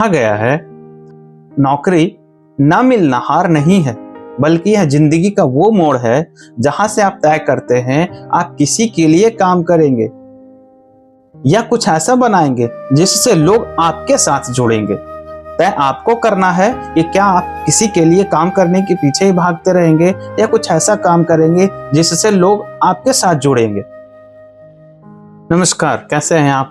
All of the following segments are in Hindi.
कहा गया है, नौकरी न मिलना हार नहीं है, बल्कि यह जिंदगी का वो मोड़ है जहां से आप तय करते हैं आप किसी के लिए काम करेंगे या कुछ ऐसा बनाएंगे जिससे लोग आपके साथ जुड़ेंगे। तय आपको करना है कि क्या आप किसी के लिए काम करने के पीछे ही भागते रहेंगे या कुछ ऐसा काम करेंगे जिससे लोग आपके साथ जुड़ेंगे। नमस्कार, कैसे हैं आप?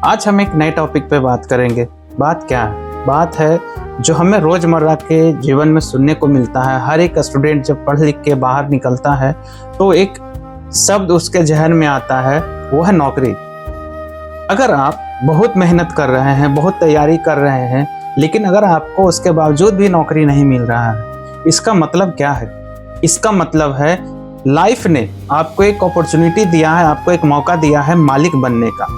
आज हम एक नए टॉपिक पे बात करेंगे। बात क्या है? बात है जो हमें रोजमर्रा के जीवन में सुनने को मिलता है। हर एक स्टूडेंट जब पढ़ लिख के बाहर निकलता है तो एक शब्द उसके जहन में आता है, वो है नौकरी। अगर आप बहुत मेहनत कर रहे हैं, बहुत तैयारी कर रहे हैं, लेकिन अगर आपको उसके बावजूद भी नौकरी नहीं मिल रहा है, इसका मतलब क्या है? इसका मतलब है लाइफ ने आपको एक अपॉर्चुनिटी दिया है, आपको एक मौका दिया है मालिक बनने का।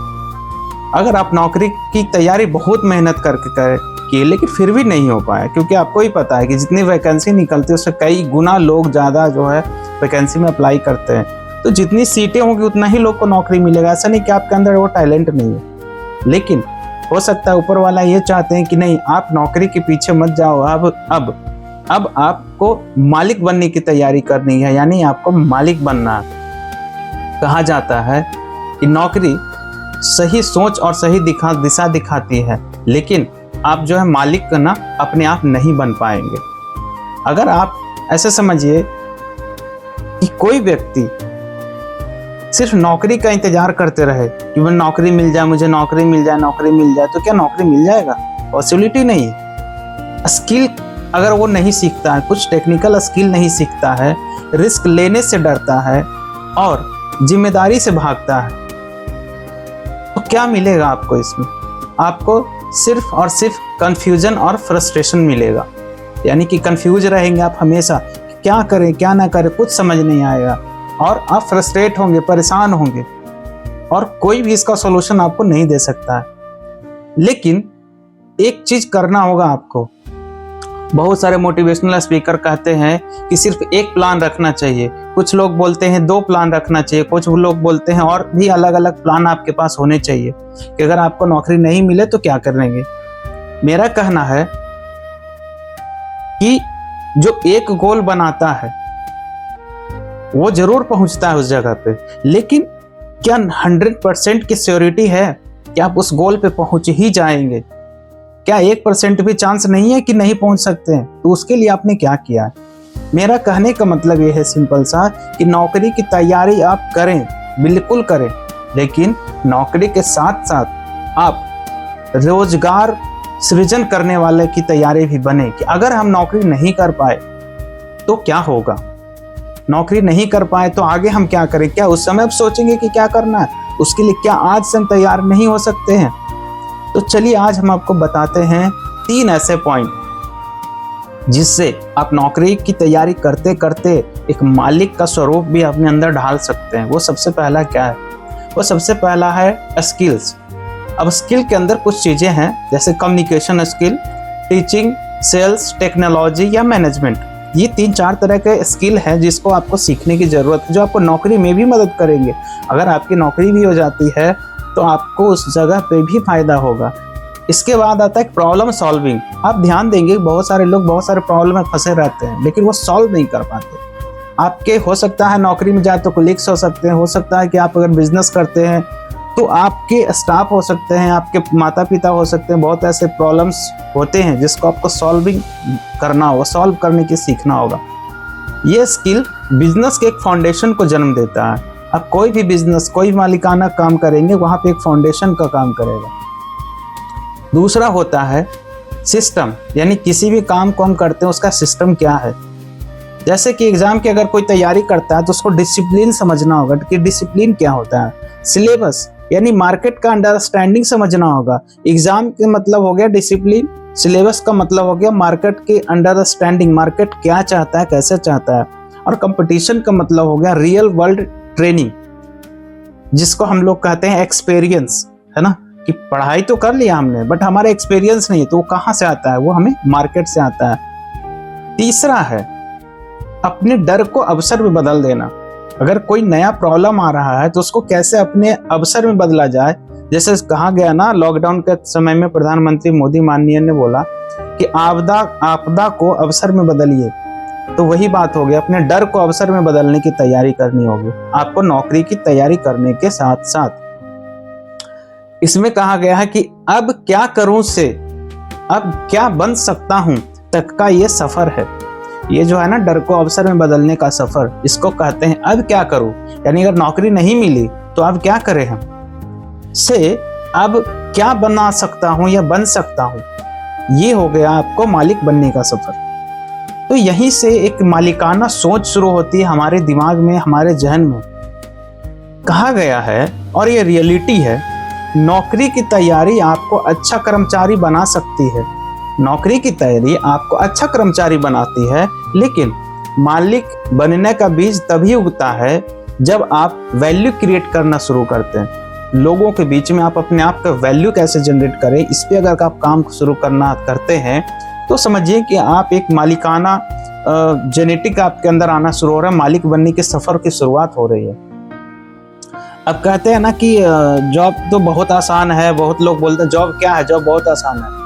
अगर आप नौकरी की तैयारी बहुत मेहनत करके किए लेकिन फिर भी नहीं हो पाया, क्योंकि आपको ही पता है कि जितनी वैकेंसी निकलती है उससे कई गुना लोग ज़्यादा जो है वैकेंसी में अप्लाई करते हैं, तो जितनी सीटें होंगी उतना ही लोग को नौकरी मिलेगा। ऐसा नहीं कि आपके अंदर वो टैलेंट नहीं है, लेकिन हो सकता है ऊपर वाला ये चाहते हैं कि नहीं, आप नौकरी के पीछे मत जाओ, अब आपको मालिक बनने की तैयारी करनी है, यानी आपको मालिक बनना है। कहा जाता है कि नौकरी सही सोच और सही दिशा दिखाती है, लेकिन आप जो है मालिक का ना अपने आप नहीं बन पाएंगे। अगर आप ऐसे समझिए कि कोई व्यक्ति सिर्फ नौकरी का इंतजार करते रहे कि मुझे नौकरी मिल जाए, मुझे नौकरी मिल जाए, नौकरी मिल जाए, तो क्या नौकरी मिल जाएगा? पॉसिबिलिटी नहीं है। स्किल अगर वो नहीं सीखता है, कुछ टेक्निकल स्किल नहीं सीखता है, रिस्क लेने से डरता है और जिम्मेदारी से भागता है, तो क्या मिलेगा आपको इसमें? आपको सिर्फ और सिर्फ कंफ्यूजन और फ्रस्ट्रेशन मिलेगा। यानी कि कंफ्यूज रहेंगे आप हमेशा, क्या करें क्या ना करें, कुछ समझ नहीं आएगा और आप फ्रस्ट्रेट होंगे, परेशान होंगे और कोई भी इसका सॉल्यूशन आपको नहीं दे सकता है। लेकिन एक चीज करना होगा आपको। बहुत सारे मोटिवेशनल स्पीकर कहते हैं कि सिर्फ एक प्लान रखना चाहिए, कुछ लोग बोलते हैं 2 प्लान रखना चाहिए, कुछ लोग बोलते हैं और भी अलग अलग प्लान आपके पास होने चाहिए कि अगर आपको नौकरी नहीं मिले तो क्या करेंगे। मेरा कहना है कि जो एक गोल बनाता है वो जरूर पहुंचता है उस जगह पे, लेकिन क्या 100% की श्योरिटी है कि आप उस गोल पे पहुंच ही जाएंगे? क्या 1% भी चांस नहीं है कि नहीं पहुंच सकते हैं? तो उसके लिए आपने क्या किया है? मेरा कहने का मतलब ये है सिंपल सा कि नौकरी की तैयारी आप करें, बिल्कुल करें, लेकिन नौकरी के साथ साथ आप रोजगार सृजन करने वाले की तैयारी भी बने कि अगर हम नौकरी नहीं कर पाए तो क्या होगा। नौकरी नहीं कर पाए तो आगे हम क्या करें? क्या उस समय अब सोचेंगे कि क्या करना है? उसके लिए क्या आज से हम तैयार नहीं हो सकते हैं? तो चलिए आज हम आपको बताते हैं 3 ऐसे पॉइंट जिससे आप नौकरी की तैयारी करते करते एक मालिक का स्वरूप भी अपने अंदर ढाल सकते हैं। वो सबसे पहला क्या है? वो सबसे पहला है स्किल्स। अब स्किल के अंदर कुछ चीज़ें हैं, जैसे communication skill, teaching, sales, technology या मैनेजमेंट। ये 3-4 तरह के स्किल हैं जिसको आपको सीखने की ज़रूरत है, जो आपको नौकरी में भी मदद करेंगे। अगर आपकी नौकरी भी हो जाती है तो आपको उस जगह पे भी फायदा होगा। इसके बाद आता है प्रॉब्लम सॉल्विंग। आप ध्यान देंगे बहुत सारे लोग बहुत सारे प्रॉब्लम में फंसे रहते हैं, लेकिन वो सॉल्व नहीं कर पाते। आपके हो सकता है नौकरी में जाए तो कोलीग्स हो सकते हैं, हो सकता है कि आप अगर बिजनेस करते हैं तो आपके स्टाफ हो सकते हैं, आपके माता पिता हो सकते हैं। बहुत ऐसे प्रॉब्लम्स होते हैं जिसको आपको सॉल्विंग करना होगा, सॉल्व करने की सीखना होगा। ये स्किल बिजनेस के एक फाउंडेशन को जन्म देता है। अब कोई भी बिजनेस, कोई मालिकाना काम करेंगे, वहाँ पे एक फाउंडेशन का काम करेगा। दूसरा होता है सिस्टम, यानी किसी भी काम को हम करते हैं उसका सिस्टम क्या है। जैसे कि एग्जाम की अगर कोई तैयारी करता है तो उसको डिसिप्लिन समझना होगा कि डिसिप्लिन क्या होता है। सिलेबस यानी मार्केट का अंडरस्टैंडिंग समझना होगा। एग्जाम के मतलब हो गया डिसिप्लिन, सिलेबस का मतलब हो गया मार्केट के अंडरस्टैंडिंग, मार्केट क्या चाहता है, कैसे चाहता है। और कंपटीशन का मतलब हो गया रियल वर्ल्ड ट्रेनिंग, जिसको हम लोग कहते हैं एक्सपीरियंस, है ना, कि पढ़ाई तो कर लिया हमने बट हमारा एक्सपीरियंस नहीं है, तो वो कहाँ से आता है? वो हमें मार्केट से आता है। तीसरा है अपने डर को अवसर में बदल देना। अगर कोई नया प्रॉब्लम आ रहा है तो उसको कैसे अपने अवसर में बदला जाए, जैसे कहा गया ना, लॉकडाउन के समय में प्रधानमंत्री मोदी माननीय ने बोला कि आपदा को अवसर में बदलिए। तो वही बात हो गई, अपने डर को अवसर में बदलने की तैयारी करनी होगी। आपको नौकरी की तैयारी करने के साथ साथ इसमें कहा गया है कि अब क्या करूं से अब क्या बन सकता हूं तक का ये सफर है। ये जो है ना, डर को अवसर में बदलने का सफर, इसको कहते हैं अब क्या करूं। यानी अगर नौकरी नहीं मिली तो अब क्या करें हम, से अब क्या बना सकता हूं या बन सकता हूं। ये हो गया आपको मालिक बनने का सफर। तो यहीं से एक मालिकाना सोच शुरू होती है हमारे दिमाग में, हमारे जहन में। कहा गया है और ये रियलिटी है, नौकरी की तैयारी आपको अच्छा कर्मचारी बना सकती है। नौकरी की तैयारी आपको अच्छा कर्मचारी बनाती है, लेकिन मालिक बनने का बीज तभी उगता है जब आप वैल्यू क्रिएट करना शुरू करते हैं। लोगों के बीच में आप अपने आप का वैल्यू कैसे जनरेट करें, इस पे अगर आप काम शुरू करना करते हैं तो समझिए कि आप एक मालिकाना जेनेटिक आपके अंदर आना शुरू हो रहा है, मालिक बनने के सफर की शुरुआत हो रही है। अब कहते हैं ना कि जॉब तो बहुत आसान है, बहुत लोग बोलते हैं जॉब क्या है, जॉब बहुत आसान है।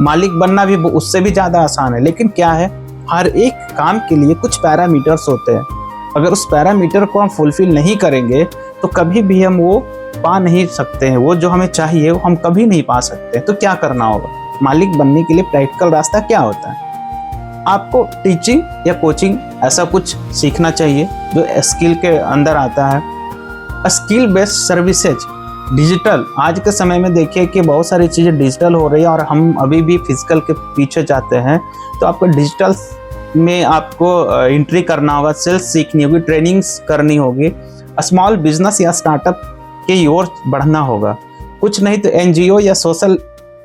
मालिक बनना भी उससे भी ज़्यादा आसान है, लेकिन क्या है, हर एक काम के लिए कुछ पैरामीटर्स होते हैं। अगर उस पैरामीटर को हम फुलफिल नहीं करेंगे तो कभी भी हम वो पा नहीं सकते हैं, वो जो हमें चाहिए वो हम कभी नहीं पा सकते। तो क्या करना होगा, मालिक बनने के लिए प्रैक्टिकल रास्ता क्या होता है, आपको टीचिंग या कोचिंग ऐसा कुछ सीखना चाहिए जो स्किल के अंदर आता है। स्किल बेस्ड सर्विसेज, डिजिटल, आज के समय में देखिए कि बहुत सारी चीज़ें डिजिटल हो रही है और हम अभी भी फिजिकल के पीछे जाते हैं। तो आपको डिजिटल में आपको एंट्री करना होगा, सेल्स सीखनी होगी, ट्रेनिंग्स करनी होगी, स्मॉल बिजनेस या स्टार्टअप की ओर बढ़ना होगा। कुछ नहीं तो एनजीओ या सोशल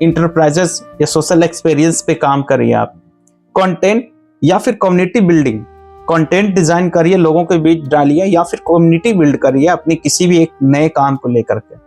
इंटरप्राइजेस या सोशल एक्सपीरियंस पे काम करिए आप। कंटेंट या फिर कम्युनिटी बिल्डिंग, कंटेंट डिजाइन करिए, लोगों के बीच डालिए, या फिर कम्युनिटी बिल्ड करिए अपने किसी भी एक नए काम को लेकर के।